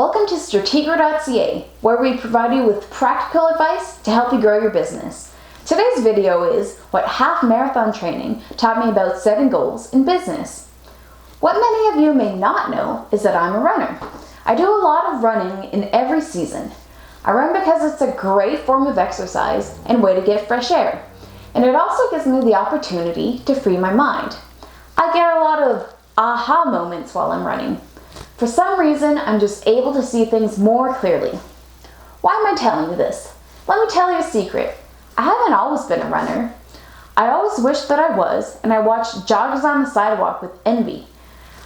Welcome to Stratigro.ca, where we provide you with practical advice to help you grow your business. Today's video is what half marathon training taught me about setting goals in business. What many of you may not know is that I'm a runner. I do a lot of running in every season. I run because it's a great form of exercise and way to get fresh air. And it also gives me the opportunity to free my mind. I get a lot of aha moments while I'm running. For some reason, I'm just able to see things more clearly. Why am I telling you this? Let me tell you a secret. I haven't always been a runner. I always wished that I was, and I watched joggers on the sidewalk with envy.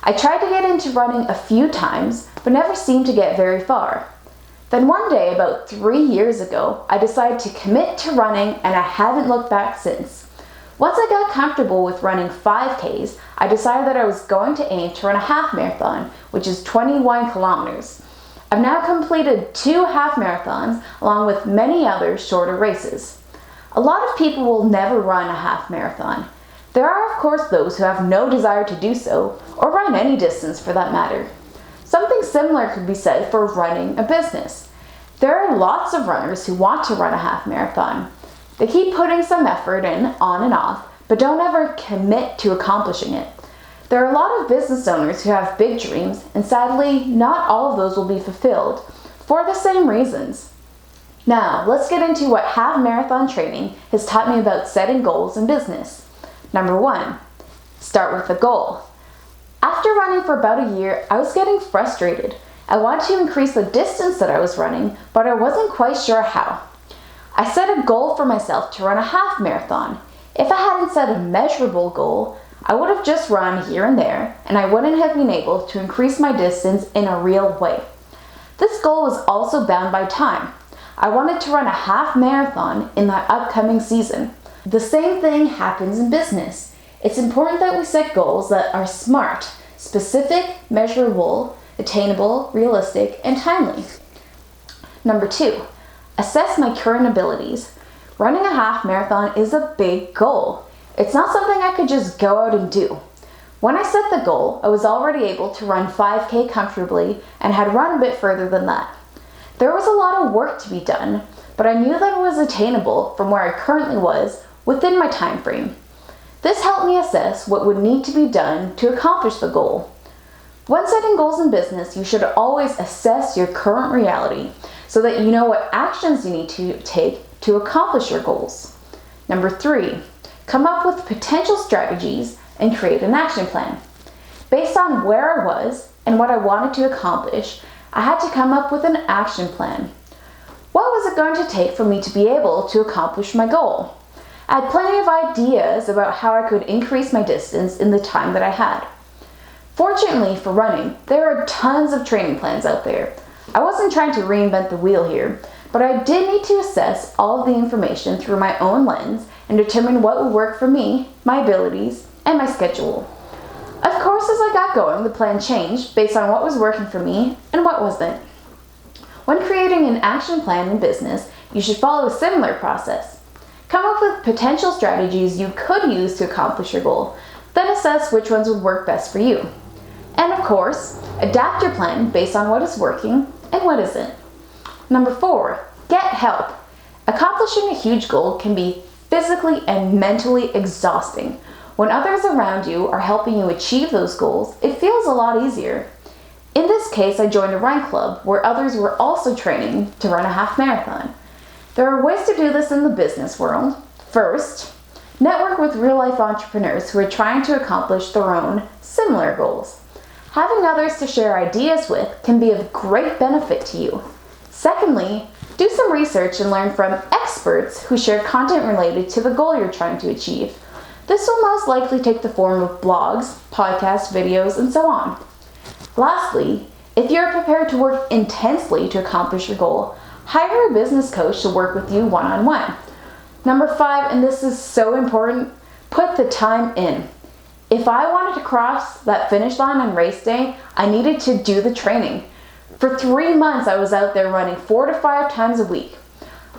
I tried to get into running a few times, but never seemed to get very far. Then one day, about 3 years ago, I decided to commit to running, and I haven't looked back since. Once I got comfortable with running 5Ks, I decided that I was going to aim to run a half marathon, which is 21 kilometers. I've now completed 2 half marathons, along with many other shorter races. A lot of people will never run a half marathon. There are, of course, those who have no desire to do so, or run any distance for that matter. Something similar could be said for running a business. There are lots of runners who want to run a half marathon. They keep putting some effort in, on and off, but don't ever commit to accomplishing it. There are a lot of business owners who have big dreams, and sadly, not all of those will be fulfilled, for the same reasons. Now, let's get into what half marathon training has taught me about setting goals in business. Number 1, start with a goal. After running for about a year, I was getting frustrated. I wanted to increase the distance that I was running, but I wasn't quite sure how. I set a goal for myself to run a half marathon. If I hadn't set a measurable goal, I would have just run here and there, and I wouldn't have been able to increase my distance in a real way. This goal was also bound by time. I wanted to run a half marathon in that upcoming season. The same thing happens in business. It's important that we set goals that are smart, specific, measurable, attainable, realistic, and timely. Number 2, assess my current abilities. Running a half marathon is a big goal. It's not something I could just go out and do. When I set the goal, I was already able to run 5K comfortably and had run a bit further than that. There was a lot of work to be done, but I knew that it was attainable from where I currently was within my time frame. This helped me assess what would need to be done to accomplish the goal. When setting goals in business, you should always assess your current reality so that you know what actions you need to take to accomplish your goals. Number 3, come up with potential strategies and create an action plan. Based on where I was and what I wanted to accomplish, I had to come up with an action plan. What was it going to take for me to be able to accomplish my goal? I had plenty of ideas about how I could increase my distance in the time that I had. Fortunately for running, there are tons of training plans out there. I wasn't trying to reinvent the wheel here, but I did need to assess all of the information through my own lens and determine what would work for me, my abilities, and my schedule. Of course, as I got going, the plan changed based on what was working for me and what wasn't. When creating an action plan in business, you should follow a similar process. Come up with potential strategies you could use to accomplish your goal, then assess which ones would work best for you. And of course, adapt your plan based on what is working and what isn't. Number 4, get help. Accomplishing a huge goal can be physically and mentally exhausting. When others around you are helping you achieve those goals, it feels a lot easier. In this case, I joined a run club where others were also training to run a half marathon. There are ways to do this in the business world. First, network with real-life entrepreneurs who are trying to accomplish their own similar goals. Having others to share ideas with can be of great benefit to you. Secondly, do some research and learn from experts who share content related to the goal you're trying to achieve. This will most likely take the form of blogs, podcasts, videos, and so on. Lastly, if you're prepared to work intensely to accomplish your goal, hire a business coach to work with you one-on-one. Number 5, and this is so important, put the time in. If I wanted to cross that finish line on race day, I needed to do the training. For 3 months, I was out there running 4 to 5 times a week.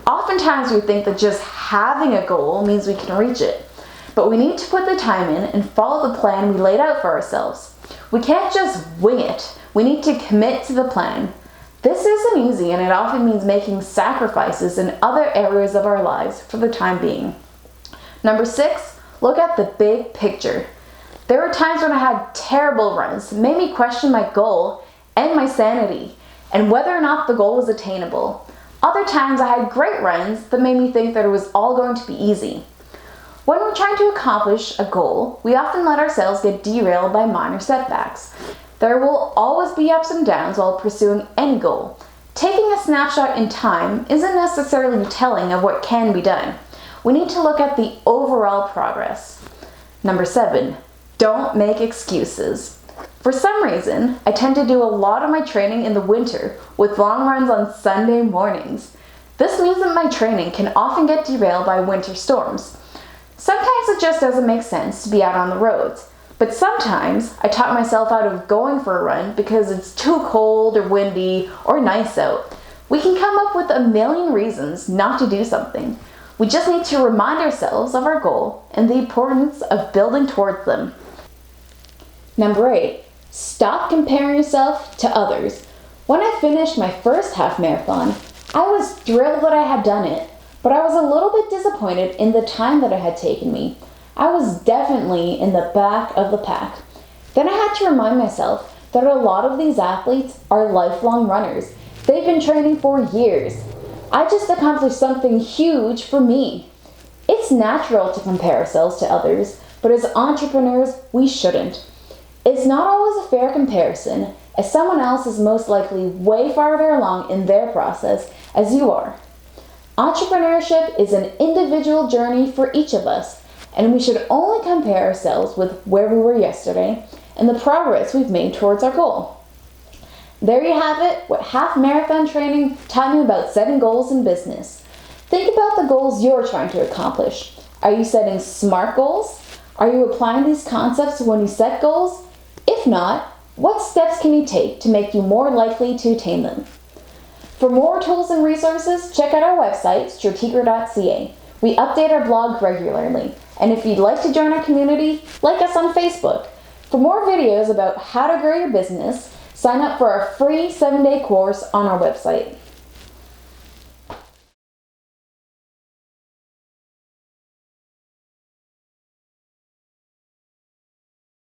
Oftentimes, we think that just having a goal means we can reach it. But we need to put the time in and follow the plan we laid out for ourselves. We can't just wing it. We need to commit to the plan. This isn't easy, and it often means making sacrifices in other areas of our lives for the time being. Number 6, look at the big picture. There were times when I had terrible runs that made me question my goal and my sanity, and whether or not the goal was attainable. Other times I had great runs that made me think that it was all going to be easy. When we're trying to accomplish a goal, we often let ourselves get derailed by minor setbacks. There will always be ups and downs while pursuing any goal. Taking a snapshot in time isn't necessarily telling of what can be done. We need to look at the overall progress. Number 7, don't make excuses. For some reason, I tend to do a lot of my training in the winter with long runs on Sunday mornings. This means that my training can often get derailed by winter storms. Sometimes it just doesn't make sense to be out on the roads, but sometimes I talk myself out of going for a run because it's too cold or windy or nice out. We can come up with a million reasons not to do something. We just need to remind ourselves of our goal and the importance of building towards them. Number 8, stop comparing yourself to others. When I finished my first half marathon, I was thrilled that I had done it, but I was a little bit disappointed in the time that it had taken me. I was definitely in the back of the pack. Then I had to remind myself that a lot of these athletes are lifelong runners. They've been training for years. I just accomplished something huge for me. It's natural to compare ourselves to others, but as entrepreneurs, we shouldn't. It's not always a fair comparison, as someone else is most likely way farther along in their process as you are. Entrepreneurship is an individual journey for each of us, and we should only compare ourselves with where we were yesterday and the progress we've made towards our goal. There you have it, what half marathon training taught me about setting goals in business. Think about the goals you're trying to accomplish. Are you setting SMART goals? Are you applying these concepts when you set goals? If not, what steps can you take to make you more likely to attain them? For more tools and resources, check out our website, Stratigro.ca. We update our blog regularly, and if you'd like to join our community, like us on Facebook. For more videos about how to grow your business, sign up for our free 7-day course on our website.